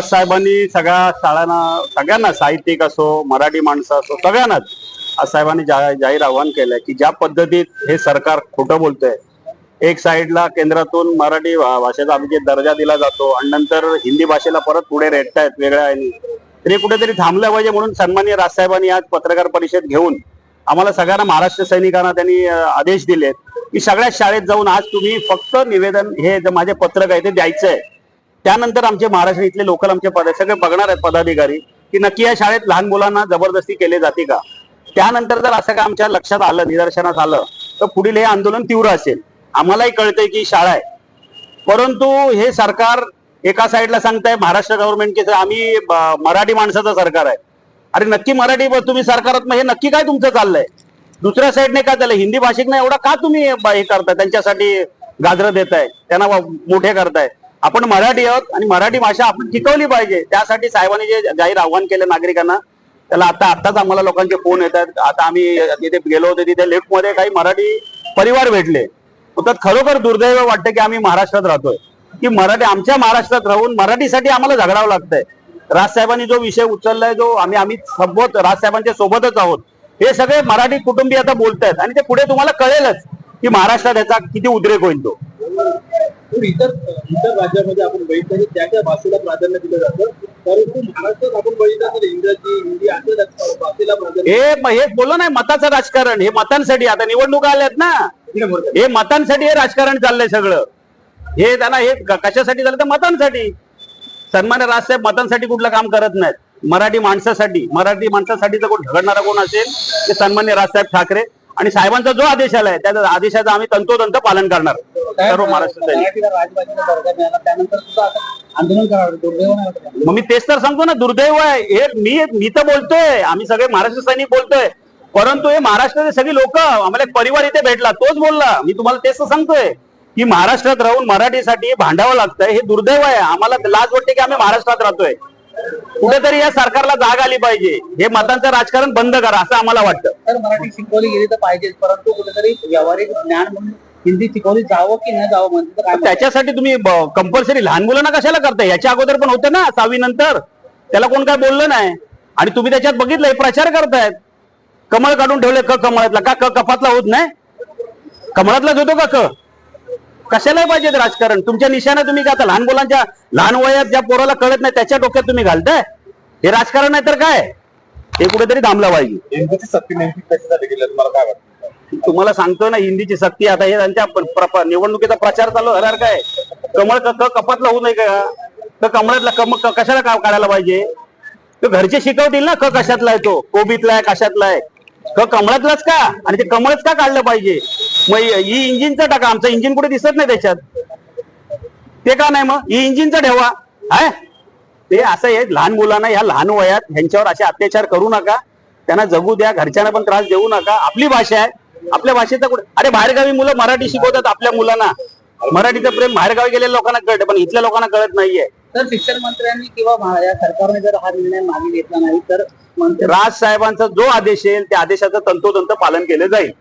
साहेबांनी सगळ्या शाळांना, सगळ्यांना, साहित्यिक असो, मराठी माणसं असो, सगळ्यांनाच आज साहेबांनी जाहीर आवाहन केलंय की ज्या पद्धतीत हे सरकार खोटं बोलतंय, एक साईडला केंद्रातून मराठी भाषेचा अभिजात दर्जा दिला जातो आणि नंतर हिंदी भाषेला परत पुढे रेटतायत वेगळ्या आणि तरी कुठेतरी थांबलं पाहिजे, म्हणून सन्माननीय राजसाहेबांनी आज पत्रकार परिषद घेऊन आम्हाला सगळ्यांना, महाराष्ट्र सैनिकांना त्यांनी आदेश दिलेत की सगळ्या शाळेत जाऊन आज तुम्ही फक्त निवेदन, हे जे माझे पत्रक आहे ते द्यायचंय. त्यानंतर आमचे महाराष्ट्र इथले लोकल आमचे सगळे बघणार आहेत पदाधिकारी की नक्की या शाळेत लहान मुलांना जबरदस्ती केली जाते का. त्यानंतर जर असं काय आमच्या लक्षात आलं, निदर्शनास आलं, तर पुढील हे आंदोलन तीव्र असेल. आम्हालाही कळतंय की शाळा आहे, परंतु हे सरकार एका साईडला सांगताय महाराष्ट्र गव्हर्नमेंट की आम्ही मराठी माणसाचं सरकार आहे. अरे नक्की मराठी तुम्ही सरकारात, मग हे नक्की काय तुमचं चाललंय? दुसऱ्या साईडने काय चाललंय? हिंदी भाषिकने एवढा का तुम्ही हे करताय, त्यांच्यासाठी गाजरं देताय, त्यांना मोठे करताय? आपण मराठी आहोत आणि मराठी भाषा आपण टिकवली पाहिजे. त्यासाठी साहेबांनी जे जाहीर आव्हान केलं नागरिकांना, त्याला आताच आम्हाला लोकांचे फोन येतात. आता आम्ही तिथे गेलो होतो, तिथे लिफ्टमध्ये काही मराठी परिवार भेटले. तर खरोखर दुर्दैव वाटतं की आम्ही महाराष्ट्रात राहतोय, की मराठी, आमच्या महाराष्ट्रात राहून मराठीसाठी आम्हाला झगडावं लागतंय. राजसाहेबांनी जो विषय उचललाय, जो आम्ही सोबत राजसाहेबांच्या सोबतच आहोत, हे सगळे मराठी कुटुंबीय आता बोलतायत आणि ते पुढे तुम्हाला कळेलच की महाराष्ट्रात याचा किती उद्रेक होईल. तो इतर राज्यामध्ये आपण बघितलं की त्या भाषेला प्राधान्य दिलं जातं, परंतु महाराष्ट्रात आपण बघितलं तर इंग्रजी, हिंदी अशा भाषेला प्राधान्य. हे बोललो नाही, मताचं राजकारण. हे मतांसाठी आता निवडणुका आल्यात ना, हे मतांसाठी हे राजकारण चाललंय सगळं. हे त्यांना हे कशासाठी झालं तर मतांसाठी. सन्मान्य राजसाहेब मतांसाठी कुठलं काम करत नाहीत, मराठी माणसासाठी. मराठी माणसासाठी जर कोण झगडणारा कोण असेल ते सन्मान्य राजसाहेब ठाकरे, आणि साहेबांचा जो आदेश आलाय त्या आदेशाचं आम्ही तंतोतंत पालन करणार सर्व महाराष्ट्र. मग मी तेच तर सांगतो ना, दुर्दैव आहे हे. मी तर बोलतोय, आम्ही सगळे महाराष्ट्र सैनिक बोलतोय, परंतु हे महाराष्ट्राचे सगळे लोक, आम्हाला एक परिवार इथे भेटला, तोच बोलला. मी तुम्हाला तेच तर सांगतोय की महाराष्ट्रात राहून मराठीसाठी भांडावं लागतंय. हे दुर्दैव आहे. आम्हाला लाज वाटते की आम्ही महाराष्ट्रात राहतोय. कुठेतरी या सरकारला जाग आली पाहिजे. हे मतांचं राजकारण बंद करा असं आम्हाला वाटतं. तर मराठी शिकवली गेली तर पाहिजे, परंतु कुठेतरी व्यावहारिक ज्ञान म्हणून हिंदी शिकवली जावं की न जावं म्हणजे त्याच्यासाठी तुम्ही कंपल्सरी लहान मुलांना कशाला करताय? याच्या अगोदर पण होतं ना 6वी नंतर, त्याला कोण काय बोललं नाही. आणि तुम्ही त्याच्यात बघितलंय प्रचार करतायत. कमळ काढून ठेवले कमळातला, का कपातला होत नाही? कमळातलाच होतो का? कशाला पाहिजे राजकारण? तुमच्या निशाने तुम्ही का आता लहान मुलांच्या, लहान वयात ज्या पोराला कळत नाही त्याच्या डोक्यात तुम्ही घालताय? हे राजकारण नाही तर काय? हे कुठेतरी थांबलं पाहिजे. हिंदीची सक्ती नेमकी कशासाठी केली तुम्हाला काय वाटतं? तुम्हाला सांगतो ना, हिंदीची सक्ती आता हे त्यांच्या निवडणुकीचा प्रचार चालू होणार काय? कमळ कपातला होऊ नये का? तर कमळातला कशाला काढायला पाहिजे? तो घरचे शिकवतील ना कशातला आहे, तो कोबीतला आहे, कशातला आहे, कमळातलाच का? आणि ते कमळच का काढलं पाहिजे? मग ही इंजिनचं टाका, आमचं इंजिन कुठे दिसत नाही त्याच्यात, ते का नाही? मग ही इंजिनचं ठेवा. हाय ते असं आहे. लहान मुलांना या लहान वयात ह्यांच्यावर असे अत्याचार करू नका, त्यांना जगू द्या, घरच्यांना पण त्रास देऊ नका. आपली भाषा आहे, आपल्या भाषेचा कुठे, अरे बाहेरगावी मुलं मराठी शिकवतात आपल्या मुलांना. मराठीचं प्रेम बाहेरगावी गेलेल्या लोकांना कळतं, पण इथल्या लोकांना कळत नाहीये. तर शिक्षण मंत्र्यांनी किंवा या सरकारने जर हा निर्णय मागे घेतला नाही तर राज साहेबांचा जो आदेश येईल त्या आदेशाचं तंतोतंत पालन केलं जाईल.